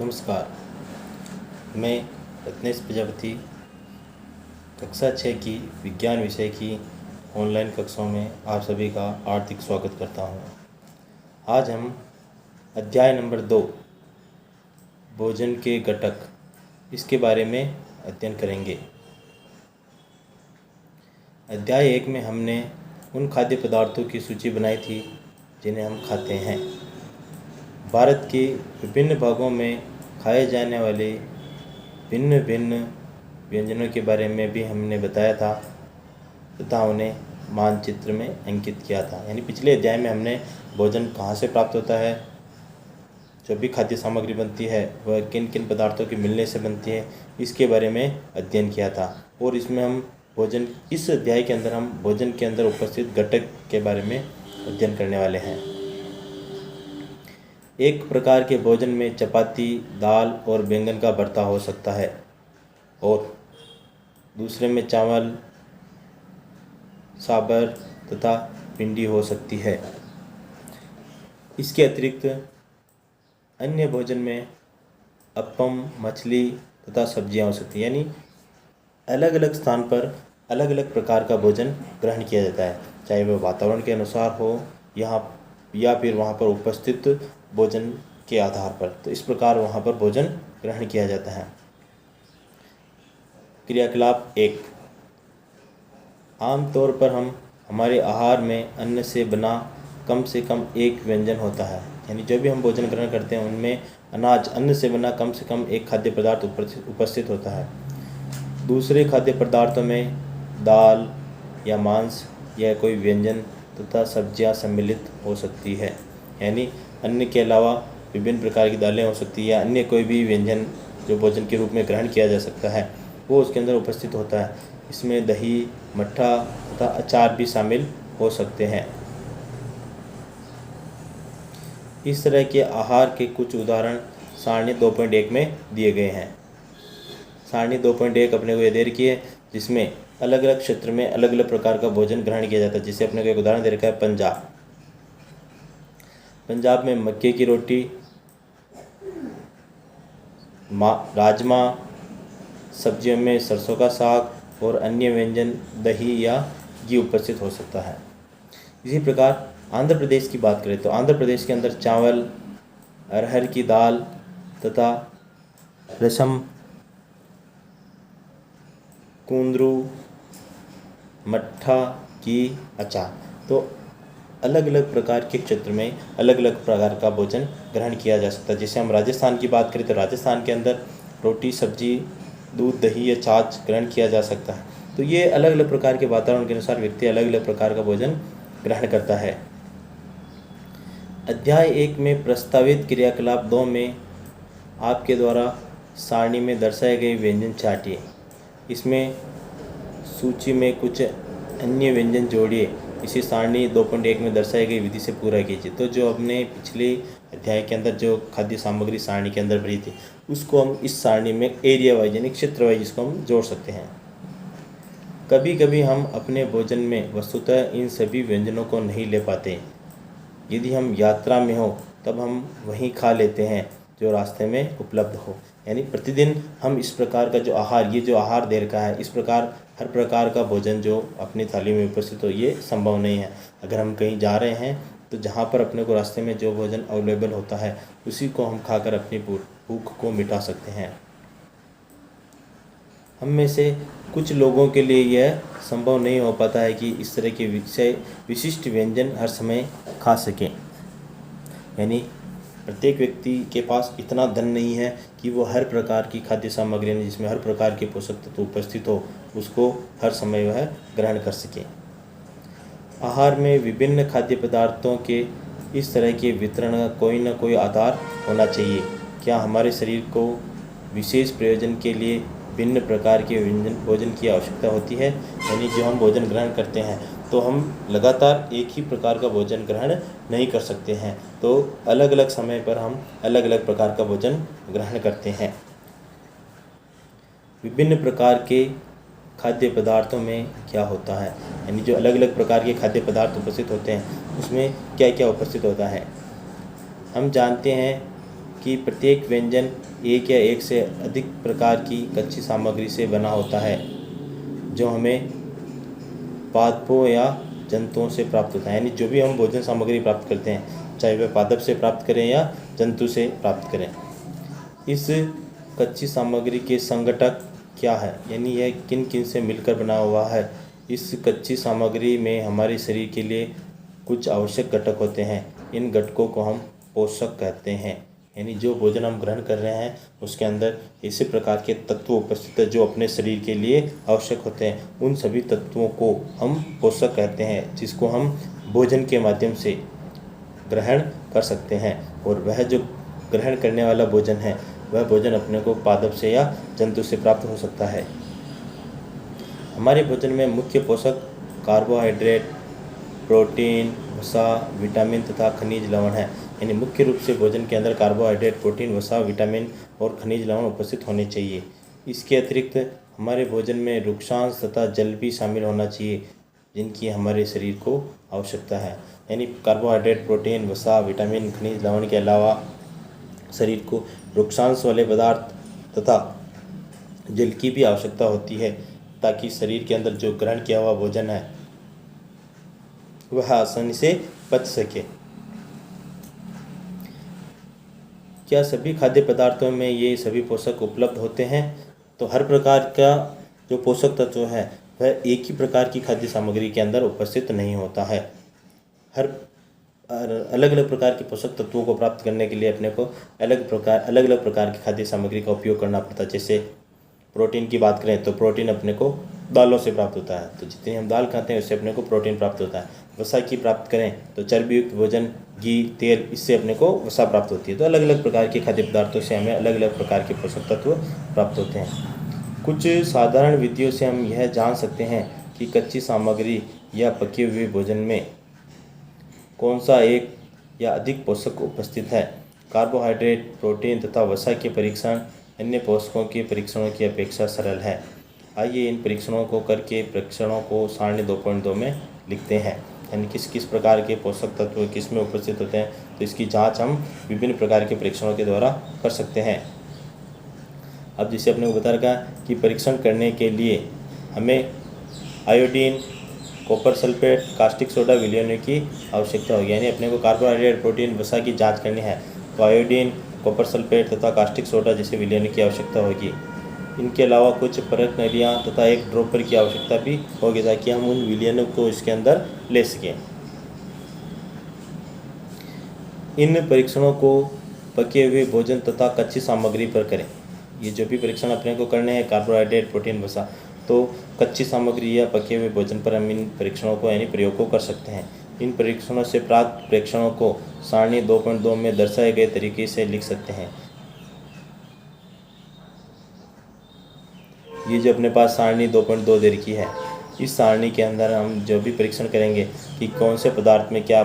नमस्कार। मैं रत्नेश प्रजापति कक्षा 6 की विज्ञान विषय की ऑनलाइन कक्षाओं में आप सभी का हार्दिक स्वागत करता हूँ। आज हम अध्याय नंबर 2 भोजन के घटक इसके बारे में अध्ययन करेंगे। अध्याय 1 में हमने उन खाद्य पदार्थों की सूची बनाई थी जिन्हें हम खाते हैं। भारत के विभिन्न भागों में खाए जाने वाले भिन्न भिन्न व्यंजनों के बारे में भी हमने बताया था तथा उन्हें मानचित्र में अंकित किया था। यानी पिछले अध्याय में हमने भोजन कहाँ से प्राप्त होता है, जो भी खाद्य सामग्री बनती है वह किन किन पदार्थों के मिलने से बनती है, इसके बारे में अध्ययन किया था। और इसमें हम इस अध्याय के अंदर हम भोजन के अंदर उपस्थित घटक के बारे में अध्ययन करने वाले हैं। एक प्रकार के भोजन में चपाती, दाल और बैंगन का भरता हो सकता है और दूसरे में चावल, सांभर तथा भिंडी हो सकती है। इसके अतिरिक्त अन्य भोजन में अप्पम, मछली तथा सब्जियां हो सकती हैं। यानी अलग अलग स्थान पर अलग अलग प्रकार का भोजन ग्रहण किया जाता है, चाहे वह वातावरण के अनुसार हो या फिर वहाँ पर उपस्थित भोजन के आधार पर। तो इस प्रकार वहाँ पर भोजन ग्रहण किया जाता है। क्रियाकलाप 1। आमतौर पर हमारे आहार में अन्न से बना कम से कम एक व्यंजन होता है। यानी जो भी हम भोजन ग्रहण करते हैं उनमें अन्न से बना कम से कम एक खाद्य पदार्थ उपस्थित होता है। दूसरे खाद्य पदार्थों में दाल या मांस या कोई व्यंजन तथा सब्जियां सम्मिलित हो सकती है। यानी अन्न के अलावा विभिन्न प्रकार की दालें हो सकती है या अन्य कोई भी व्यंजन जो भोजन के रूप में ग्रहण किया जा सकता है वो उसके अंदर उपस्थित होता है। इसमें दही, मट्ठा तथा अचार भी शामिल हो सकते हैं। इस तरह के आहार के कुछ उदाहरण सारणी 2.1 में दिए गए हैं। सारणी 2.1 अपने को ये दे रखी है जिसमें अलग अलग क्षेत्र में अलग अलग प्रकार का भोजन ग्रहण किया जाता है। जिसे अपने को एक उदाहरण दे रखा है पंजाब में मक्के की रोटी, राजमा, सब्जियों में सरसों का साग और अन्य व्यंजन दही या घी उपस्थित हो सकता है। इसी प्रकार आंध्र प्रदेश की बात करें तो आंध्र प्रदेश के अंदर चावल, अरहर की दाल तथा रसम, कुंदरू, मट्ठा की अचार। तो अलग अलग प्रकार के क्षेत्र में अलग अलग प्रकार का भोजन ग्रहण किया जा सकता है। जैसे हम राजस्थान की बात करें तो राजस्थान के अंदर रोटी, सब्जी, दूध, दही या छाछ ग्रहण किया जा सकता है। तो ये अलग अलग प्रकार के वातावरण के अनुसार व्यक्ति अलग अलग प्रकार का भोजन ग्रहण करता है। अध्याय 1 में प्रस्तावित क्रियाकलाप 2 में आपके द्वारा सारणी में दर्शाए गए व्यंजन छाटिए। इसमें सूची में कुछ अन्य व्यंजन जोड़िए। इसी सारणी 2.1 में दर्शाई गई विधि से पूरा कीजिए। तो जो हमने पिछले अध्याय के अंदर जो खाद्य सामग्री सारणी के अंदर भरी थी उसको हम इस सारणी में एरिया वाइज यानी क्षेत्र वाइज इसको हम जोड़ सकते हैं। कभी कभी हम अपने भोजन में वस्तुतः इन सभी व्यंजनों को नहीं ले पाते। यदि हम यात्रा में हो तब हम वहीं खा लेते हैं जो रास्ते में उपलब्ध हो। यानी प्रतिदिन हम इस प्रकार का जो आहार दे रखा है, इस प्रकार हर प्रकार का भोजन जो अपनी थाली में उपस्थित हो, ये संभव नहीं है। अगर हम कहीं जा रहे हैं तो जहाँ पर अपने को रास्ते में जो भोजन अवेलेबल होता है उसी को हम खाकर अपनी भूख को मिटा सकते हैं। हम में से कुछ लोगों के लिए यह संभव नहीं हो पाता है कि इस तरह के विशिष्ट व्यंजन हर समय खा सकें। यानी प्रत्येक व्यक्ति के पास इतना धन नहीं है कि वो हर प्रकार की खाद्य सामग्री जिसमें हर प्रकार के पोषक तत्व उपस्थित हो उसको हर समय वह ग्रहण कर सके। आहार में विभिन्न खाद्य पदार्थों के इस तरह के वितरण का कोई न कोई आधार होना चाहिए। क्या हमारे शरीर को विशेष प्रयोजन के लिए भिन्न प्रकार के भोजन की आवश्यकता होती है? यानी जो हम भोजन ग्रहण करते हैं तो हम लगातार एक ही प्रकार का भोजन ग्रहण नहीं कर सकते हैं। तो अलग अलग समय पर हम अलग अलग प्रकार का भोजन ग्रहण करते हैं। विभिन्न प्रकार के खाद्य पदार्थों में क्या होता है, यानी जो अलग अलग प्रकार के खाद्य पदार्थ उपस्थित होते हैं उसमें क्या क्या उपस्थित होता है। हम जानते हैं कि प्रत्येक व्यंजन एक या एक से अधिक प्रकार की कच्ची सामग्री से बना होता है जो हमें पादपों या जंतुओं से प्राप्त होता है। यानी जो भी हम भोजन सामग्री प्राप्त करते हैं, चाहे वह पादप से प्राप्त करें या जंतु से प्राप्त करें। इस कच्ची सामग्री के संघटक क्या है, यानी यह किन किन से मिलकर बना हुआ है। इस कच्ची सामग्री में हमारे शरीर के लिए कुछ आवश्यक घटक होते हैं। इन घटकों को हम पोषक कहते हैं। यानी जो भोजन हम ग्रहण कर रहे हैं उसके अंदर इसी प्रकार के तत्व उपस्थित है जो अपने शरीर के लिए आवश्यक होते हैं। उन सभी तत्वों को हम पोषक कहते हैं, जिसको हम भोजन के माध्यम से ग्रहण कर सकते हैं। और वह जो ग्रहण करने वाला भोजन है वह भोजन अपने को पादप से या जंतु से प्राप्त हो सकता है। हमारे भोजन में मुख्य पोषक कार्बोहाइड्रेट, प्रोटीन, वसा, विटामिन तथा खनिज लवण है। यानी मुख्य रूप से भोजन के अंदर कार्बोहाइड्रेट, प्रोटीन, वसा, विटामिन और खनिज लवण उपस्थित होने चाहिए। इसके अतिरिक्त हमारे भोजन में रुक्षांश तथा जल भी शामिल होना चाहिए, जिनकी हमारे शरीर को आवश्यकता है। यानी कार्बोहाइड्रेट, प्रोटीन, वसा, विटामिन, खनिज लवण के अलावा शरीर को रुक्षांश वाले पदार्थ तथा जल की भी आवश्यकता होती है, ताकि शरीर के अंदर जो ग्रहण किया हुआ भोजन है वह आसानी से पच सके। क्या सभी खाद्य पदार्थों में ये सभी पोषक उपलब्ध होते हैं? तो हर प्रकार का जो पोषक तत्व है वह एक ही प्रकार की खाद्य सामग्री के अंदर उपस्थित नहीं होता है। हर अलग अलग प्रकार के पोषक तत्वों को प्राप्त करने के लिए अपने को अलग अलग प्रकार की खाद्य सामग्री का उपयोग करना पड़ता है। जैसे प्रोटीन की बात करें तो प्रोटीन अपने को दालों से प्राप्त होता है, तो जितनी हम दाल खाते हैं उससे अपने को प्रोटीन प्राप्त होता है। वसा की प्राप्त करें तो चर्बी युक्त भोजन, घी, तेल, इससे अपने को वसा प्राप्त होती है। तो अलग अलग प्रकार के खाद्य पदार्थों से हमें अलग अलग प्रकार के पोषक तत्व प्राप्त होते हैं। कुछ साधारण विधियों से हम यह जान सकते हैं कि कच्ची सामग्री या पके हुए भोजन में कौन सा एक या अधिक पोषक उपस्थित है। कार्बोहाइड्रेट, प्रोटीन तथा वसा के परीक्षण अन्य पोषकों के परीक्षणों की अपेक्षा सरल है। आइए इन परीक्षणों को करके परीक्षणों को सारणी 2.2 में लिखते हैं। यानी किस किस प्रकार के पोषक तत्व किस में उपस्थित होते हैं, तो इसकी जांच हम विभिन्न प्रकार के परीक्षणों के द्वारा कर सकते हैं। अब जैसे अपने को बता रखा कि परीक्षण करने के लिए हमें iodine, copper sulphate, caustic soda, विलयन की आवश्यकता होगी। यानी अपने को कार्बोहाइड्रेट, प्रोटीन, वसा की जांच करनी है तो आयोडीन, कॉपर सल्फेट तथा कास्टिक सोडा जैसे विलयन की आवश्यकता होगी। इनके अलावा कुछ परख नलियाँ तथा एक ड्रॉपर की आवश्यकता भी होगी, ताकि हम उन विलयनों को इसके अंदर ले सकें। इन परीक्षणों को पके हुए भोजन तथा कच्ची सामग्री पर करें। ये जो भी परीक्षण अपने को करने हैं कार्बोहाइड्रेट, प्रोटीन, वसा, तो कच्ची सामग्री या पके हुए भोजन पर हम इन परीक्षणों को यानी प्रयोग को कर सकते हैं। इन परीक्षणों से प्राप्त प्रेक्षणों को सारणी 2.2 में दर्शाए गए तरीके से लिख सकते हैं। ये जो अपने पास सारणी 2.2 दे रखी है, इस सारणी के अंदर हम जो भी परीक्षण करेंगे कि कौन से पदार्थ में क्या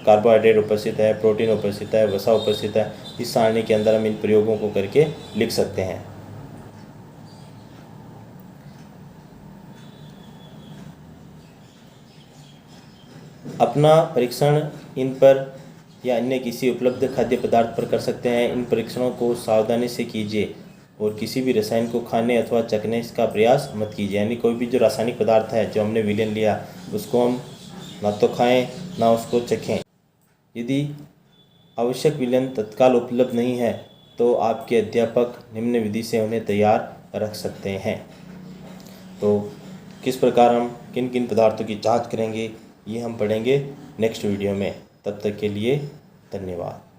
कार्बोहाइड्रेट उपस्थित है, प्रोटीन उपस्थित है, वसा उपस्थित है, इस सारणी के अंदर हम इन प्रयोगों को करके लिख सकते हैं। अपना परीक्षण इन पर या अन्य किसी उपलब्ध खाद्य पदार्थ पर कर सकते हैं। इन परीक्षणों को सावधानी से कीजिए और किसी भी रसायन को खाने अथवा चखने का प्रयास मत कीजिए। यानी कोई भी जो रासायनिक पदार्थ है जो हमने विलयन लिया उसको हम ना तो खाएं ना उसको चखें। यदि आवश्यक विलयन तत्काल उपलब्ध नहीं है तो आपके अध्यापक निम्न विधि से उन्हें तैयार रख सकते हैं। तो किस प्रकार हम किन किन पदार्थों की जांच करेंगे ये हम पढ़ेंगे नेक्स्ट वीडियो में। तब तक के लिए धन्यवाद।